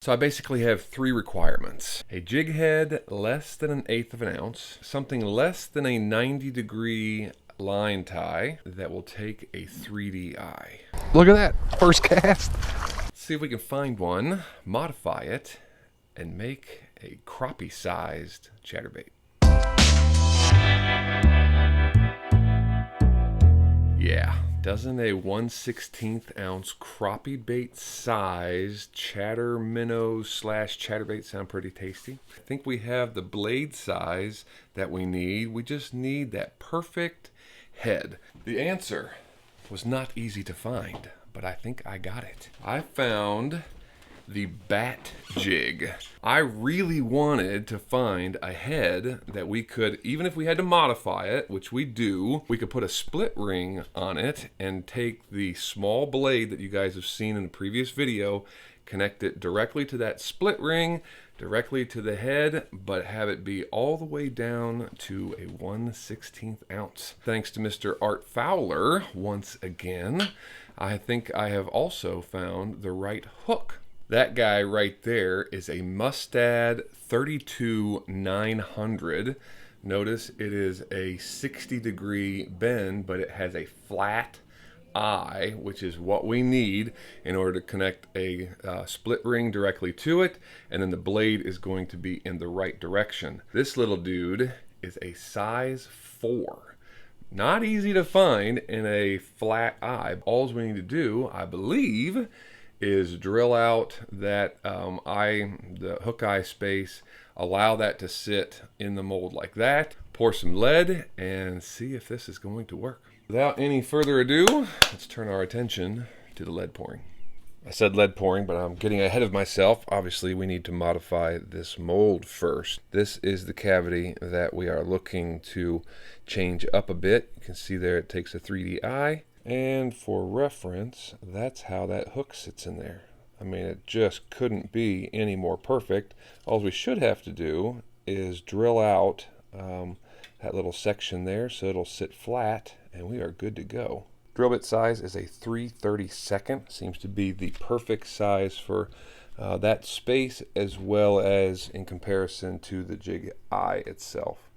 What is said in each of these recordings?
So I basically have three requirements. A jig head less than 1/8 of an ounce, something less than a 90-degree line tie that will take a 3D eye. Look at that, first cast. Let's see if we can find one, modify it, and make a crappie-sized chatterbait. Yeah, doesn't a 1/16 ounce crappie bait sized chatter minnow / chatterbait sound pretty tasty? I think we have the blade size that we need. We just need that perfect head. The answer was not easy to find, but I think I got it. I found the bat jig. I really wanted to find a head that we could, even if we had to modify it, which we do, we could put a split ring on it and take the small blade that you guys have seen in the previous video, connect it directly to that split ring, directly to the head, but have it be all the way down to a 1/16 ounce. Thanks to Mr. Art Fowler, once again, I think I have also found the right hook. That guy right there is a Mustad 32-900. Notice it is a 60-degree bend, but it has a flat eye, which is what we need in order to connect a split ring directly to it, and then the blade is going to be in the right direction. This little dude is a size 4. Not easy to find in a flat eye. All we need to do, I believe, is drill out that the hook eye space, allow that to sit in the mold like that, pour some lead, and see if this is going to work. Without any further ado, let's turn our attention to the lead pouring. I said lead pouring, but I'm getting ahead of myself. Obviously, we need to modify this mold first. This is the cavity that we are looking to change up a bit. You can see there it takes a 3D eye. And for reference, that's how that hook sits in there. I mean, it just couldn't be any more perfect. All we should have to do is drill out that little section there so it'll sit flat, and we are good to go. Drill bit size is a 3/32. Seems to be the perfect size for that space, as well as in comparison to the jig eye itself.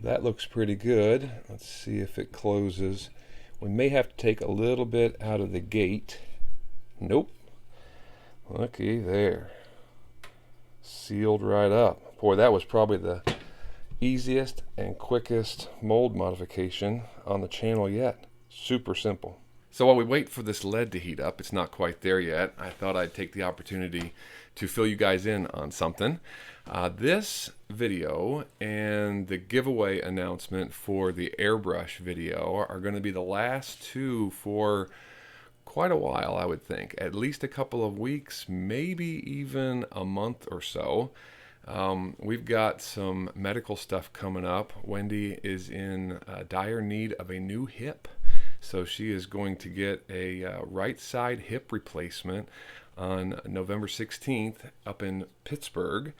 That looks pretty good. Let's see if it closes. We may have to take a little bit out of the gate. Nope. Looky there. Sealed right up. Boy, that was probably the easiest and quickest mold modification on the channel yet. Super simple. So while we wait for this lead to heat up, it's not quite there yet, I thought I'd take the opportunity to fill you guys in on something. This video and the giveaway announcement for the airbrush video are going to be the last two for quite a while, I would think. At least a couple of weeks, maybe even a month or so. We've got some medical stuff coming up. Wendy is in dire need of a new hip. So she is going to get a right side hip replacement on November 16th up in Pittsburgh,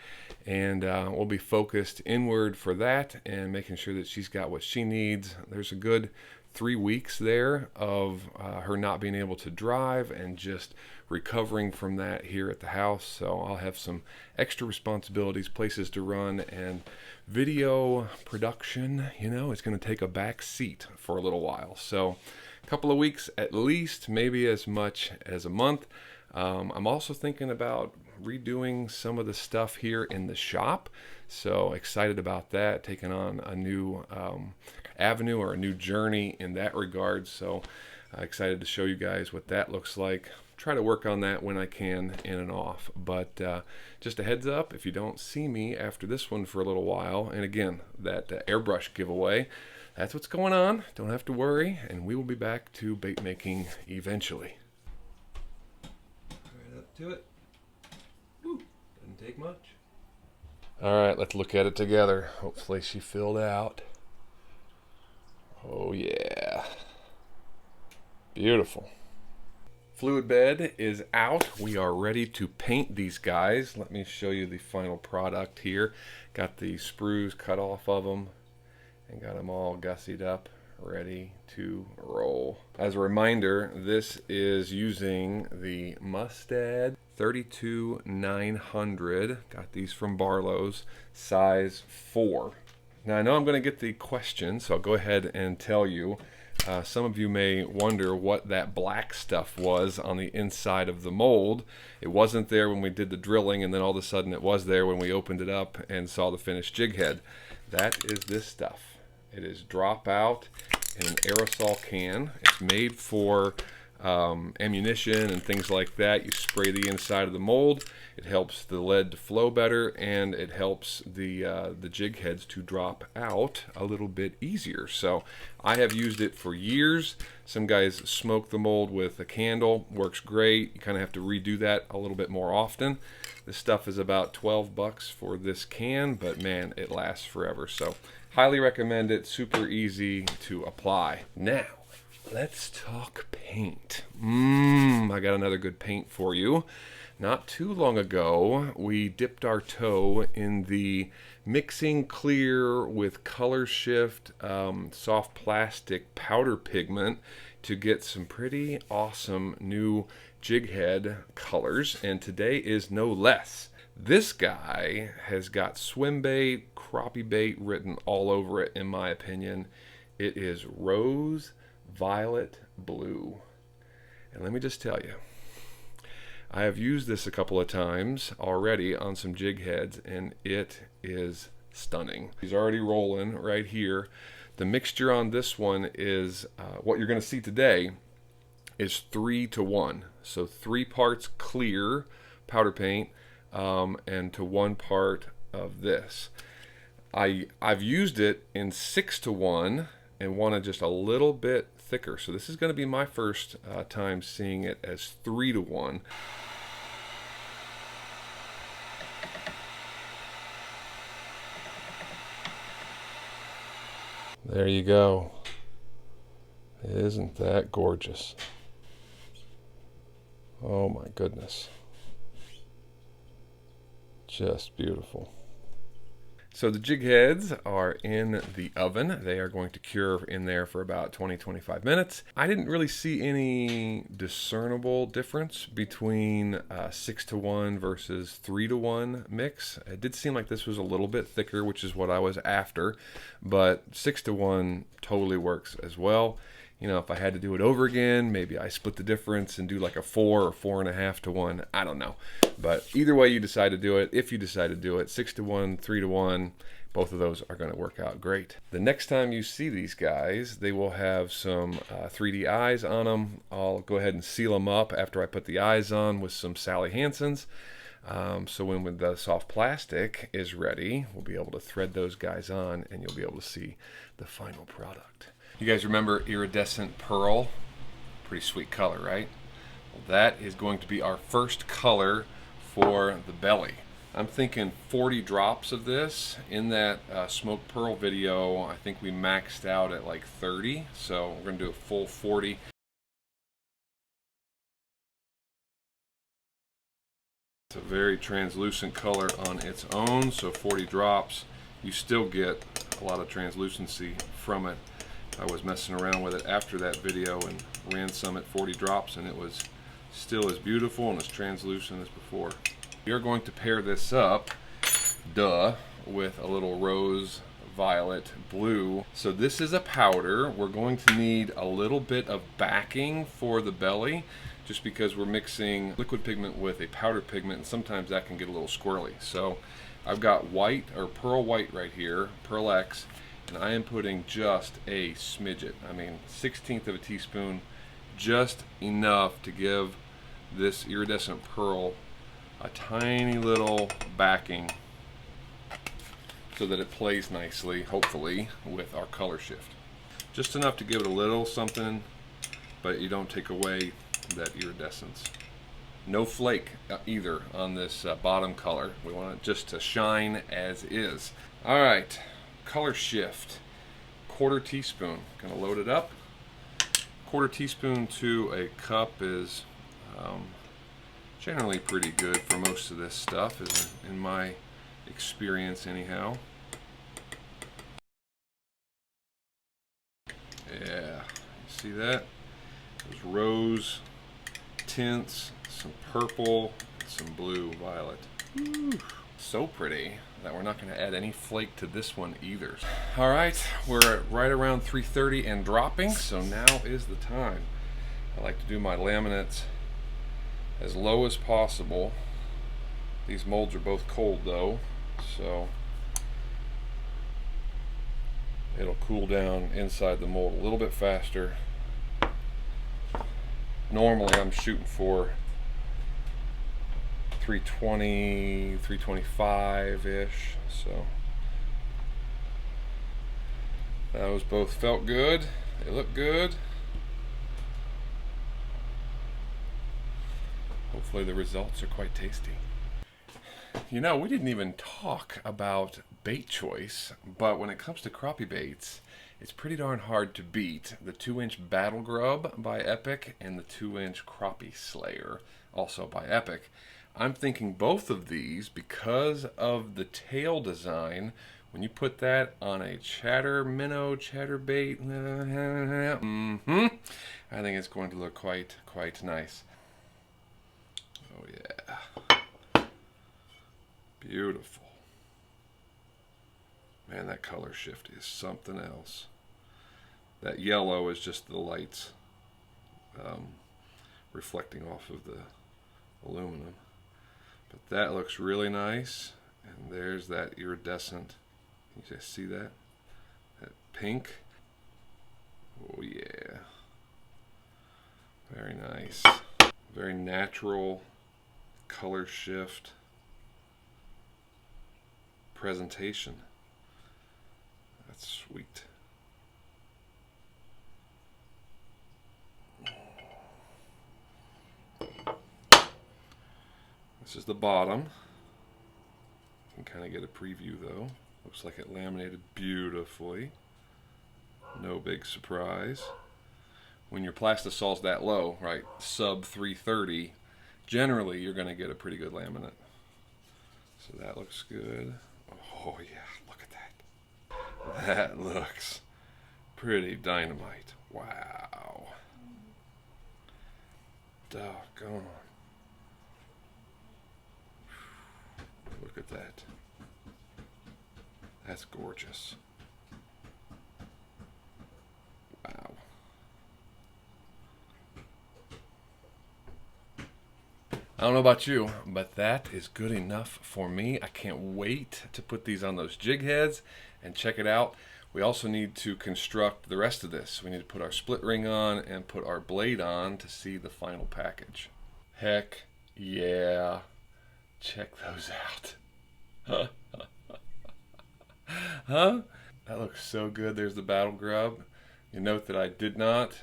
and we'll be focused inward for that and making sure that she's got what she needs. There's a good 3 weeks there of her not being able to drive and just recovering from that here at the house. So I'll have some extra responsibilities, places to run, and video production, you know, it's going to take a back seat for a little while. So a couple of weeks at least, maybe as much as a month. I'm also thinking about redoing some of the stuff here in the shop. So excited about that, taking on a new avenue or a new journey in that regard. So excited to show you guys what that looks like. Try to work on that when I can, in and off. But just a heads up, if you don't see me after this one for a little while, and again, that airbrush giveaway, that's what's going on. Don't have to worry, and we will be back to bait making eventually. Right up to it. Ooh, doesn't take much. All right, let's look at it together. Hopefully she filled out. Oh yeah. Beautiful. Fluid bed is out. We are ready to paint these guys. Let me show you the final product here. Got the sprues cut off of them and got them all gussied up, ready to roll. As a reminder, this is using the Mustad 32-900. Got these from Barlow's, size 4. Now I know I'm going to get the question, so I'll go ahead and tell you. Some of you may wonder what that black stuff was on the inside of the mold. It wasn't there when we did the drilling, and then all of a sudden it was there when we opened it up and saw the finished jig head. That is this stuff. It is drop out in an aerosol can. It's made for ammunition and things like that. You spray the inside of the mold. It helps the lead to flow better, and it helps the jig heads to drop out a little bit easier. So I have used it for years. Some guys smoke the mold with a candle. Works great. You kind of have to redo that a little bit more often. This stuff is about 12 bucks for this can, but man, it lasts forever. So highly recommend it. Super easy to apply. Now, let's talk paint. I got another good paint for you. Not too long ago, we dipped our toe in the mixing clear with color shift soft plastic powder pigment to get some pretty awesome new jig head colors, and today is no less. This guy has got swim bait, crappie bait written all over it, in my opinion. It is rose violet blue. And let me just tell you, I have used this a couple of times already on some jig heads, and it is stunning. He's already rolling right here. The mixture on this one is, what you're going to see today is 3 to 1. So 3 parts clear powder paint and to 1 part of this. I've used it in 6 to 1 and wanted just a little bit thicker. So this is going to be my first time seeing it as 3 to 1. There you go. Isn't that gorgeous? Oh my goodness. Just beautiful. So the jig heads are in the oven. They are going to cure in there for about 20-25 minutes. I didn't really see any discernible difference between 6 to 1 versus 3 to 1 mix. It did seem like this was a little bit thicker, which is what I was after, but 6 to 1 totally works as well. You know, if I had to do it over again, maybe I split the difference and do like a 4 or 4.5 to 1. I don't know. But either way you decide to do it, if you decide to do it, 6 to 1, 3 to 1, both of those are going to work out great. The next time you see these guys, they will have some 3D eyes on them. I'll go ahead and seal them up after I put the eyes on with some Sally Hansen's. So when the soft plastic is ready, we'll be able to thread those guys on, and you'll be able to see the final product. You guys remember iridescent pearl? Pretty sweet color, right? Well, that is going to be our first color for the belly. I'm thinking 40 drops of this. In that smoked pearl video, I think we maxed out at like 30, so we're going to do a full 40. It's a very translucent color on its own, so 40 drops. You still get a lot of translucency from it. I was messing around with it after that video and ran some at 40 drops, and it was still as beautiful and as translucent as before. We are going to pair this up, with a little rose violet blue. So this is a powder. We're going to need a little bit of backing for the belly, just because we're mixing liquid pigment with a powder pigment, and sometimes that can get a little squirrely. So I've got white, or pearl white right here, Pearl X, and I am putting just a smidget. I mean, 1/16 of a teaspoon, just enough to give this iridescent pearl a tiny little backing so that it plays nicely, hopefully, with our color shift. Just enough to give it a little something, but you don't take away that iridescence. No flake either on this bottom color. We want it just to shine as is. All right. Color shift, 1/4 teaspoon. Gonna load it up. 1/4 teaspoon to a cup is Generally pretty good for most of this stuff, in my experience anyhow. Yeah, you see that? Those rose tints, some purple, some blue, violet. Woo. So pretty that we're not going to add any flake to this one either. All right, we're at right around 3:30 and dropping, so now is the time. I like to do my laminates as low as possible. These molds are both cold though, so it'll cool down inside the mold a little bit faster. Normally I'm shooting for 320, 325-ish, so those both felt good. They look good. Hopefully the results are quite tasty. You know, we didn't even talk about bait choice, but when it comes to crappie baits, it's pretty darn hard to beat the 2-inch Battle Grub by Epic and the 2-inch Crappie Slayer, also by Epic. I'm thinking both of these, because of the tail design, when you put that on a minnow chatterbait, I think it's going to look quite nice. Oh yeah. Beautiful. Man, that color shift is something else. That yellow is just the lights reflecting off of the aluminum. But that looks really nice. And there's that iridescent. You just see that? That pink. Oh yeah. Very nice. Very natural color shift. Presentation. That's sweet. This is the bottom. You can kind of get a preview though. Looks like it laminated beautifully. No big surprise. When your Plastisol's that low, right, sub 330, generally you're going to get a pretty good laminate. So that looks good. Oh yeah, look at that. That looks pretty dynamite. Wow. Doggone. Look at that. That's gorgeous. Wow. I don't know about you, but that is good enough for me. I can't wait to put these on those jig heads and check it out. We also need to construct the rest of this. We need to put our split ring on and put our blade on to see the final package. Heck yeah. Check those out. Huh? That looks so good. There's the Battle Grub. You note that I did not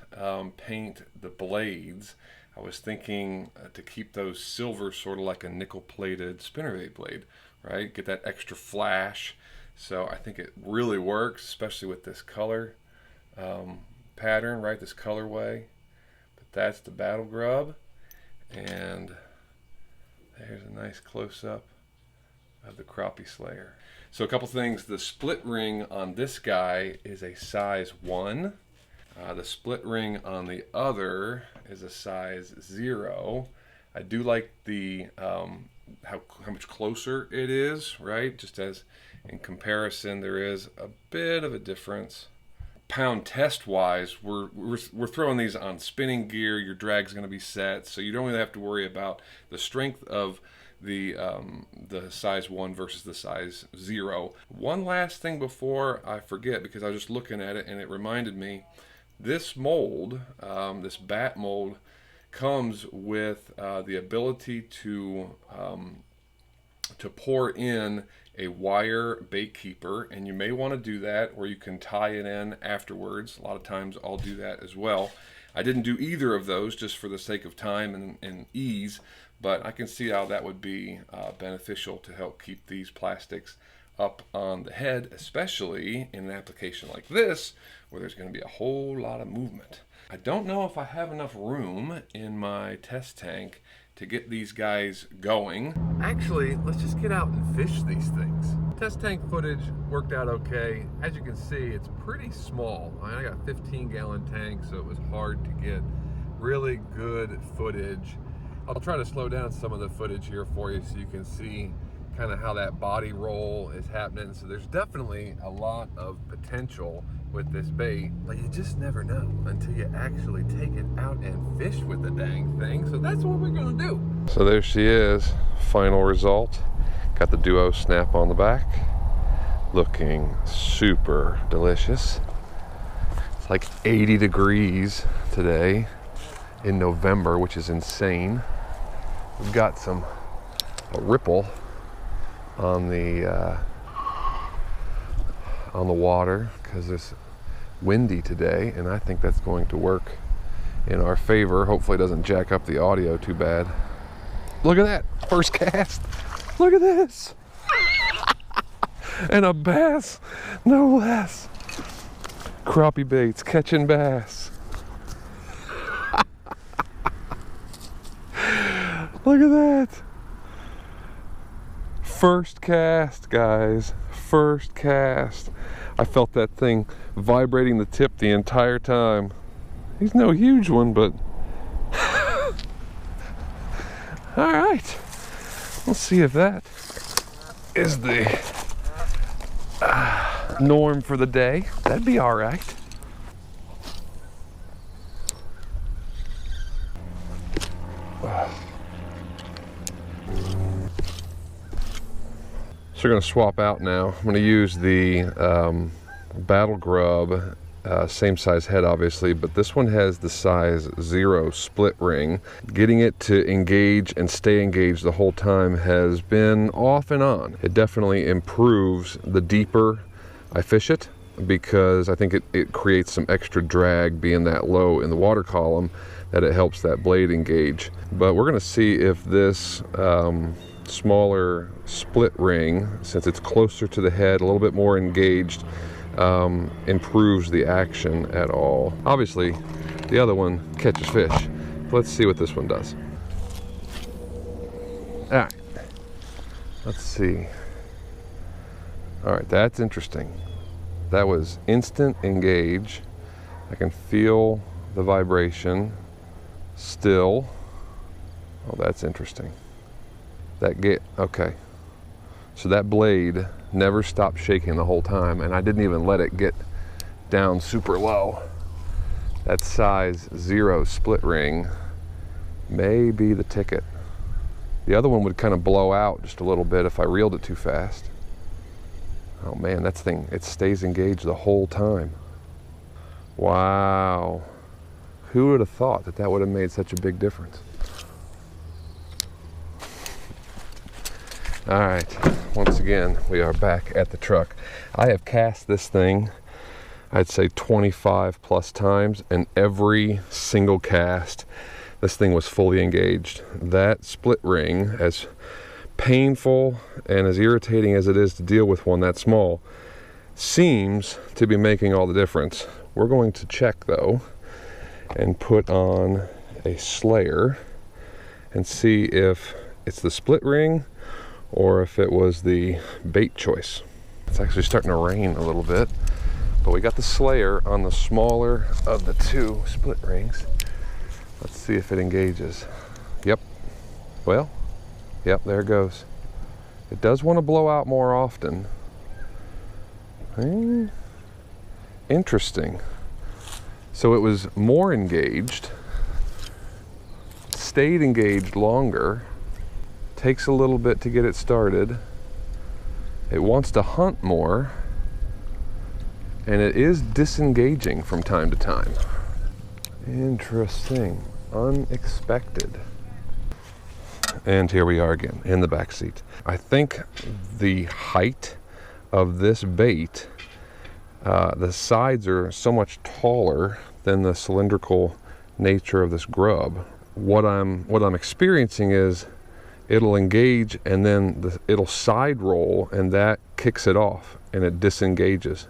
paint the blades. I was thinking to keep those silver, sort of like a nickel-plated spinnerbait blade, right? Get that extra flash. So I think it really works, especially with this color pattern, right? This colorway. But that's the Battle Grub, and there's a nice close-up of the Crappie Slayer. So a couple things. The split ring on this guy is a size 1. The split ring on the other is a size 0. I do like the how much closer it is, right? Just as in comparison, there is a bit of a difference. Pound test wise, we're throwing these on spinning gear. Your drag's going to be set, so you don't really have to worry about the strength of the size 1 versus the size 0. One last thing before I forget, because I was just looking at it and it reminded me, this mold, this bat mold, comes with the ability to pour in a wire bait keeper, and you may want to do that, or you can tie it in afterwards. A lot of times I'll do that as well. I didn't do either of those just for the sake of time and ease, but I can see how that would be beneficial to help keep these plastics up on the head, especially in an application like this, where there's going to be a whole lot of movement. I don't know if I have enough room in my test tank to get these guys going. Actually, let's just get out and fish these things. Test tank footage worked out okay. As you can see, it's pretty small. I got a 15-gallon tank, so it was hard to get really good footage. I'll try to slow down some of the footage here for you so you can see kind of how that body roll is happening. So there's definitely a lot of potential with this bait, but you just never know until you actually take it out and fish with the dang thing. So that's what we're gonna do. So there she is, final result. Got the Duo snap on the back, looking super delicious. It's like 80 degrees today in November, which is insane. We've got a ripple on the water because it's windy today, and I think that's going to work in our favor. Hopefully it doesn't jack up the audio too bad. Look at that, first cast. Look at this. And a bass, no less. Crappie baits catching bass. Look at that. First cast, guys, first cast. I felt that thing vibrating the tip the entire time. He's no huge one, but all right. Let's see if that is the norm for the day. That'd be all right. So we're going to swap out now. I'm going to use the Battle Grub, same size head obviously, but this one has the size 0 split ring. Getting it to engage and stay engaged the whole time has been off and on. It definitely improves the deeper I fish it, because I think it creates some extra drag being that low in the water column, that it helps that blade engage. But we're going to see if this smaller split ring, since it's closer to the head, a little bit more engaged, improves the action at all. Obviously the other one catches fish. Let's see what this one does. All right, let's see. All right, that's interesting. That was instant engage. I can feel the vibration still. Oh, that's interesting. Okay. So that blade never stopped shaking the whole time, and I didn't even let it get down super low. That size 0 split ring may be the ticket. The other one would kind of blow out just a little bit if I reeled it too fast. Oh man, that thing, it stays engaged the whole time. Wow. Who would have thought that that would have made such a big difference? All right, once again, we are back at the truck. I have cast this thing, I'd say 25 plus times, and every single cast, this thing was fully engaged. That split ring, as painful and as irritating as it is to deal with one that small, seems to be making all the difference. We're going to check though and put on a Slayer and see if it's the split ring or if it was the bait choice. It's actually starting to rain a little bit, but we got the Slayer on the smaller of the 2 split rings. Let's see if it engages. Yep. Well, yep, there it goes. It does want to blow out more often. Interesting. So it was more engaged, stayed engaged longer, takes a little bit to get it started. It wants to hunt more, and it is disengaging from time to time. Interesting, unexpected. And here we are again in the back seat. I think the height of this bait, the sides are so much taller than the cylindrical nature of this grub. What I'm experiencing is it'll engage and then it'll side roll, and that kicks it off and it disengages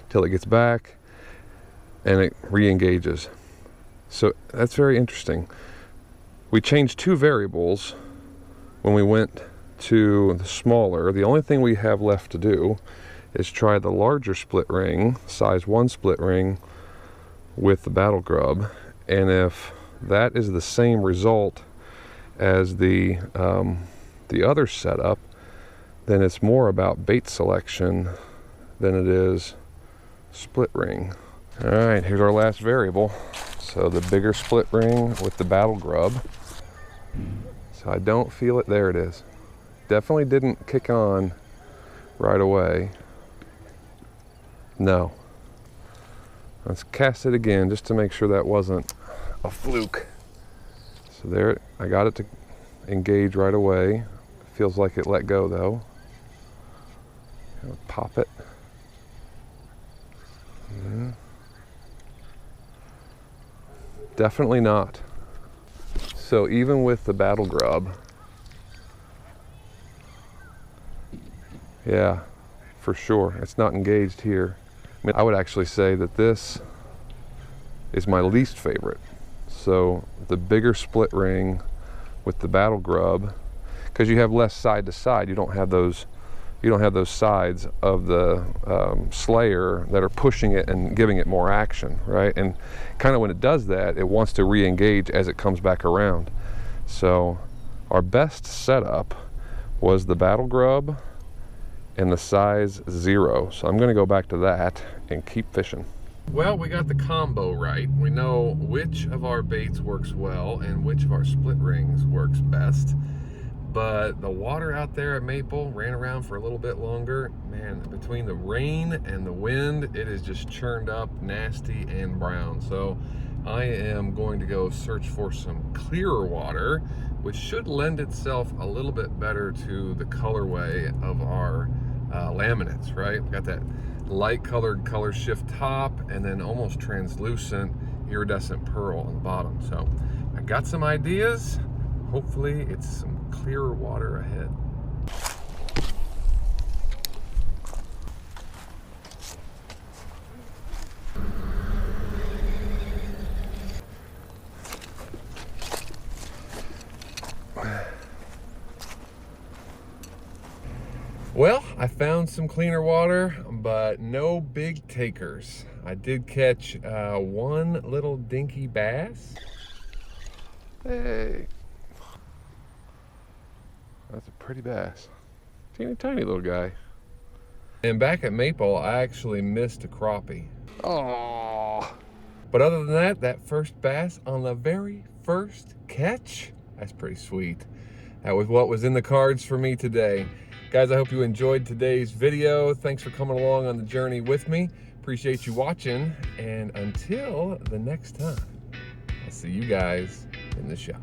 till it gets back and it re-engages. So that's very interesting. We changed 2 variables when we went to the smaller. The only thing we have left to do is try the larger split ring, size 1 split ring, with the battle grub, and if that is the same result as the other setup, then it's more about bait selection than it is split ring. All right, here's our last variable. So the bigger split ring with the battle grub. So I don't feel it. There it is. Definitely didn't kick on right away. No. Let's cast it again just to make sure that wasn't a fluke. So there, I got it to engage right away. Feels like it let go though. Pop it. Definitely not. So even with the battle grub, yeah, for sure, it's not engaged here. I mean, I would actually say that this is my least favorite. So the bigger split ring with the battle grub, because you have less side to side, you don't have those sides of the slayer that are pushing it and giving it more action, right? And kind of when it does that, it wants to re-engage as it comes back around. So our best setup was the battle grub and the size 0. So I'm going to go back to that and keep fishing. Well, we got the combo right. We know which of our baits works well and which of our split rings works best. But the water out there at Maple ran around for a little bit longer. Man, between the rain and the wind, it is just churned up, nasty and brown. So I am going to go search for some clearer water, which should lend itself a little bit better to the colorway of our laminates, right? We got that light colored color shift top and then almost translucent iridescent pearl on the bottom. So I got some ideas. Hopefully it's some clearer water ahead. Well, I found some cleaner water, but no big takers. I did catch one little dinky bass. Hey. That's a pretty bass. Teeny tiny little guy. And back at Maple, I actually missed a crappie. Oh. But other than that, that first bass on the very first catch, that's pretty sweet. That was what was in the cards for me today. Guys, I hope you enjoyed today's video. Thanks for coming along on the journey with me. Appreciate you watching. And until the next time, I'll see you guys in the shop.